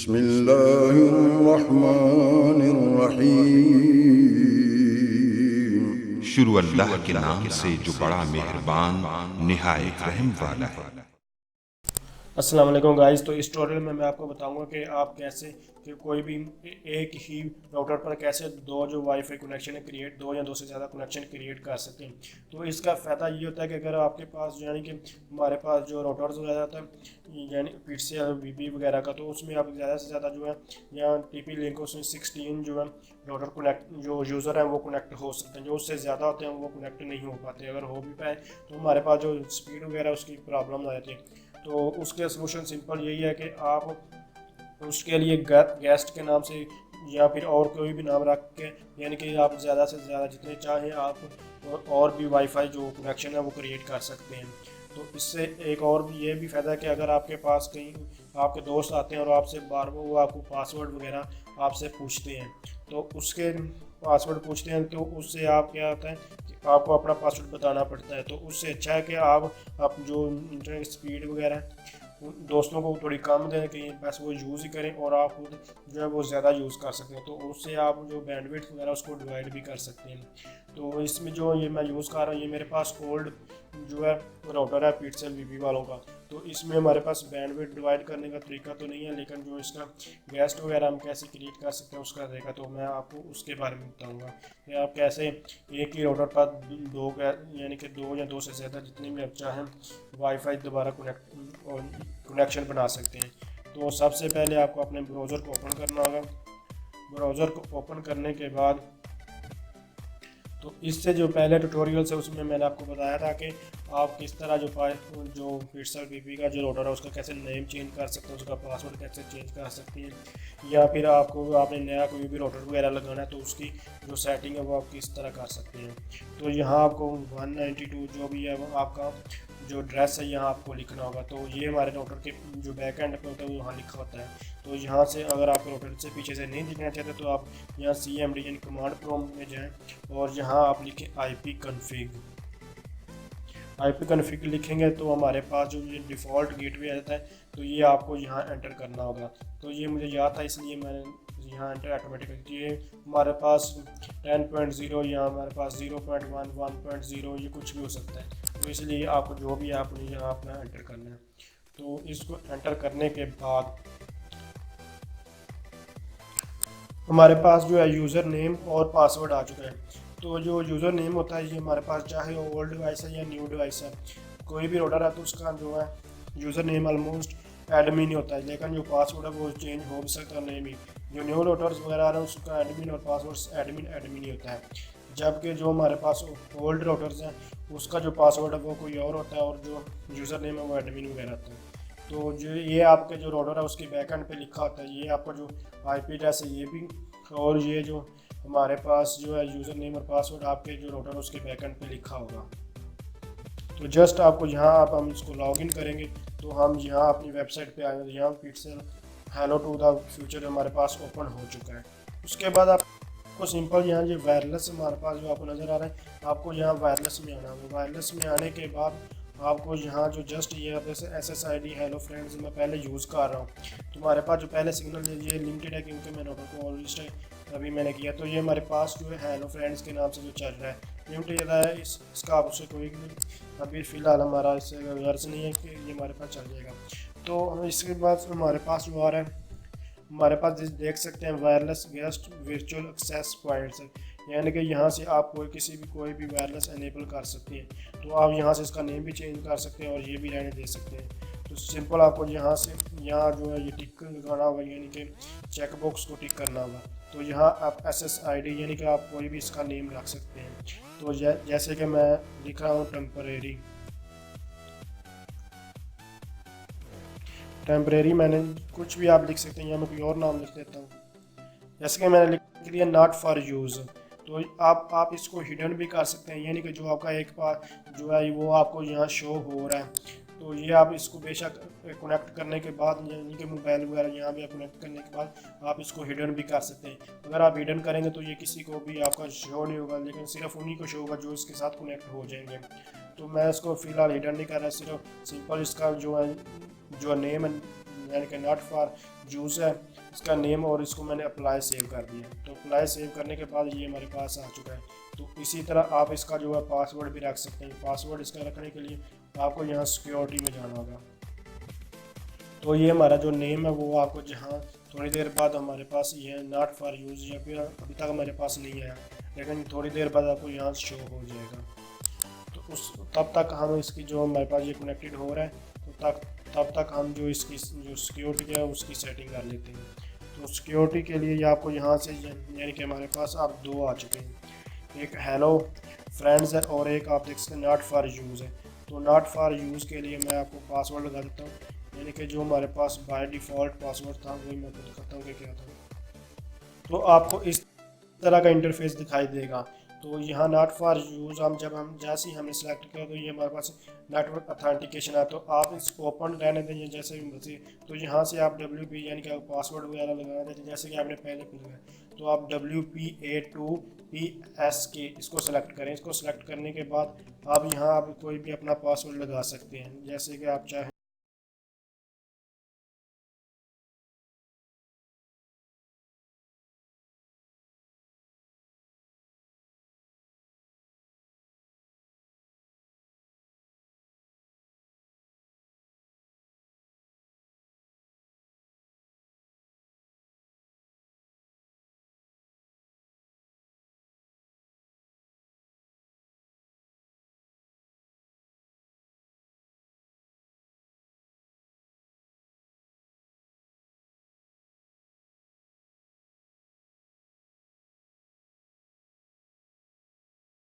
बिस्मिल्लाहिर्रहमानिर्रहीम। शुरू अल्लाह के नाम से जो बड़ा मेहरबान निहायत रहम वाला है। अस्सलाम वालेकुम गाइस। तो इस ट्यूटोरियल में मैं आपको बताऊंगा कि आप कैसे कि कोई भी एक ही राउटर पर कैसे दो जो वाईफाई कनेक्शन है क्रिएट दो या दो से ज़्यादा कनेक्शन क्रिएट कर सकते हैं। तो इसका फ़ायदा ये होता है कि अगर आपके पास यानी कि हमारे पास जो राउटर्स वगैरह होता है यानी पिक्सेल वीपी वगैरह का, तो उसमें आप ज़्यादा से ज़्यादा जो है या टीपी लिंक उसमें 16 जो है राउटर कनेक्ट जो यूज़र हैं वो कनेक्ट हो सकते हैं। जो उससे ज़्यादा होते हैं वो कनेक्ट नहीं हो पाते। अगर हो भी पाए तो हमारे पास जो स्पीड वगैरह उसकी प्रॉब्लम आ जाती है। तो उसके सोल्यूशन सिंपल यही है कि आप उसके लिए गेस्ट के नाम से या फिर और कोई भी नाम रख के यानी कि आप ज़्यादा से ज़्यादा जितने चाहें आप और भी वाईफाई जो कनेक्शन है वो क्रिएट कर सकते हैं। तो इससे एक और भी ये भी फ़ायदा है कि अगर आपके पास कहीं आपके दोस्त आते हैं और आपसे बार बार वो आपको पासवर्ड वगैरह आपसे पूछते हैं, तो उसके पासवर्ड पूछते हैं तो उससे आप क्या होता है कि आपको अपना पासवर्ड बताना पड़ता है। तो उससे अच्छा है कि आप जो इंटरनेट स्पीड वगैरह दोस्तों को थोड़ी कम दें कि बस वो यूज़ ही करें और आप खुद जो है वो ज़्यादा यूज़ कर सकते हैं। तो उससे आप जो बैंडविड्थ वगैरह उसको डिवाइड भी कर सकते हैं। तो इसमें जो ये मैं यूज़ कर रहा हूँ ये मेरे पास ओल्ड जो है राउटर है पिक्सेल वीपी वालों का। तो इसमें हमारे पास बैंडविड्थ डिवाइड करने का तरीका तो नहीं है, लेकिन जो इसका गेस्ट वगैरह हम कैसे क्रिएट कर सकते हैं उसका तरीका तो मैं आपको उसके बारे में बताऊँगा कि आप कैसे एक ही राउटर पर दो यानी कि दो या दो से ज़्यादा जितने भी आप चाहें वाईफाई दोबारा कनेक्शन बना सकते हैं। तो सबसे पहले आपको अपने ब्राउज़र को ओपन करना होगा। ब्राउज़र को ओपन करने के बाद तो इससे जो पहले ट्यूटोरियल से उसमें मैंने आपको बताया था कि आप किस तरह जो पिक्सेल वीपी का जो राउटर है उसका कैसे नेम चेंज कर सकते हैं, उसका पासवर्ड कैसे चेंज कर सकते हैं, या फिर आपने नया कोई भी राउटर वगैरह लगाना है तो उसकी जो सेटिंग है वो आप किस तरह कर सकते हैं। तो यहाँ आपको 192 जो भी है वो आपका जो एड्रेस है यहाँ आपको लिखना होगा। तो ये हमारे राउटर के जो बैक एंड पे होता है वो यहाँ लिखा होता है। तो यहाँ से अगर आप राउटर से पीछे से नहीं दिखना चाहते तो आप यहाँ CMD यानी कमांड प्रॉम्प्ट में जाएं और यहाँ आप लिखें IP कन्फिग लिखेंगे तो हमारे पास जो ये डिफ़ॉल्ट गेटवे आ जाता है तो ये आपको यहाँ एंटर करना होगा। तो ये मुझे याद था इसलिए मैंने यहाँ एंटर ऑटोमेटिकली ये हमारे पास 10.0 या हमारे पास 0.1 1.0 ये कुछ भी हो सकता है। तो इसलिए आपको जो भी आपने यहाँ अपना एंटर करना है। तो इसको एंटर करने के बाद हमारे पास जो है यूज़र नेम और पासवर्ड आ चुका है। तो जो यूज़र नेम होता है ये हमारे पास चाहे ओल्ड डिवाइस है या न्यू डिवाइस है, कोई भी ऑर्डर है तो उसका जो है यूज़र नेम ऑलमोस्ट एडमिन ही होता है, लेकिन जो पासवर्ड है वो चेंज हो भी सकता है नेम ही। जो न्यू राउटर्स वगैरह आ रहे हैं उसका एडमिन और पासवर्ड एडमिन ही होता है, जबकि जो हमारे पास ओल्ड राउटर्स हैं उसका जो पासवर्ड है वो कोई और होता है और जो यूज़र नेम है वो एडमिन वगैरह होता है। तो जो ये आपके जो राउटर है उसके बैक एंड पे लिखा होता है, ये आपका जो IP एड्रेस है ये भी, और ये जो हमारे पास जो है यूज़र नेम और पासवर्ड आपके जो राउटर है उसके बैक एंड पे लिखा होगा। तो जस्ट आपको यहाँ हम इसको लॉगिन करेंगे तो हम यहाँ अपनी वेबसाइट पे आएंगे। यहाँ pixel hello to the future हमारे पास ओपन हो चुका है। उसके बाद आपको सिंपल यहाँ जो वायरलेस हमारे पास जो आपको नज़र आ रहा है आपको यहाँ वायरलेस में आना होगा। वायरलेस में आने के बाद आपको यहाँ जो जस्ट ये जैसे SSID हेलो फ्रेंड्स मैं पहले यूज़ कर रहा हूँ, तुम्हारे पास जो पहले सिग्नल ये लिमिटेड है क्योंकि मैं राउटर को ऑलरेडी अभी मैंने किया। तो ये हमारे पास जो है हेलो फ्रेंड्स के नाम से जो चल रहा है लिमिटेड है इसका आपसे कोई अभी फ़िलहाल हमारा इससे गर्ज नहीं है कि ये हमारे पास चल जाएगा। तो इसके बाद हमारे पास जो आ रहा है हमारे पास देख सकते हैं wireless guest virtual access points, यानी कि यहाँ से आप कोई भी वायरलेस एनेबल कर सकते हैं। तो आप यहाँ से इसका नेम भी चेंज कर सकते हैं और ये भी रहने दे सकते हैं। तो सिंपल आपको यहाँ से यहाँ जो है ये टिक लगाना होगा यानी कि चेक बॉक्स को टिक करना होगा। तो यहाँ आप SSID यानी कि आप कोई भी इसका नेम रख सकते हैं। तो जैसे कि मैं लिख रहा हूँ टेम्परेरी मैंने कुछ भी आप लिख सकते हैं या मैं कोई और नाम लिख देता हूँ। जैसे कि मैंने लिख दिया नॉट फॉर यूज़। तो आप इसको हिडन भी कर सकते हैं यानी कि जो आपका एक बार जो है वो आपको यहाँ शो हो रहा है। तो ये आप इसको बेशक कनेक्ट करने के बाद यानी कि मोबाइल वगैरह यहाँ भी कनेक्ट करने के बाद आप इसको हिडन भी कर सकते हैं। अगर आप हिडन करेंगे तो ये किसी को भी आपका शो नहीं होगा, लेकिन सिर्फ उन्हीं को शो होगा जो इसके साथ कनेक्ट हो जाएंगे। तो मैं इसको फ़िलहाल हिडन नहीं कर रहा, सिर्फ सिंपल इसका जो है जो नेम यानी कि नॉट फॉर यूज़ है इसका नेम, और इसको मैंने अप्लाई सेव कर दिया। तो अप्लाई सेव करने के बाद ये हमारे पास आ चुका है। तो इसी तरह आप इसका जो है पासवर्ड भी रख सकते हैं। पासवर्ड इसका रखने के लिए आपको यहाँ सिक्योरिटी में जाना होगा। तो ये हमारा जो नेम है वो आपको जहाँ थोड़ी देर बाद हमारे पास ये नॉट फॉर यूज़ या फिर अभी तक हमारे पास नहीं आया, लेकिन थोड़ी देर बाद आपको यहाँ शो हो जाएगा। तो उस तब तक हम इसकी जो हमारे पास ये कनेक्टेड हो रहा है तो तब तक हम जो इसकी जो सिक्योरिटी है उसकी सेटिंग कर लेते हैं। तो सिक्योरिटी के लिए आपको यहाँ से यानी कि हमारे पास अब दो आ चुके हैं, एक हेलो फ्रेंड्स है और एक आप देख सकते हैं नॉट फॉर यूज़ है। तो नॉट फॉर यूज़ के लिए मैं आपको पासवर्ड लगा देता हूँ, यानी कि जो हमारे पास बाय डिफ़ॉल्ट पासवर्ड था वही मैं आपको दिखाता हूँ कि क्या था। तो आपको इस तरह का इंटरफेस दिखाई देगा। तो यहाँ नॉट फॉर यूज़ हम जैसे ही हमने सेलेक्ट किया तो ये हमारे पास नेटवर्क अथेंटिकेशन है। तो आप इसको ओपन रहने दें जैसे भी मर्जी। तो यहाँ से आप WP यानी कि पासवर्ड वगैरह लगाना देते जैसे कि आपने पहले किया है। तो आप WPA2PSK इसको सेलेक्ट करें। इसको सेलेक्ट करने के बाद आप यहाँ आप कोई भी अपना पासवर्ड लगा सकते हैं जैसे कि आप चाहें।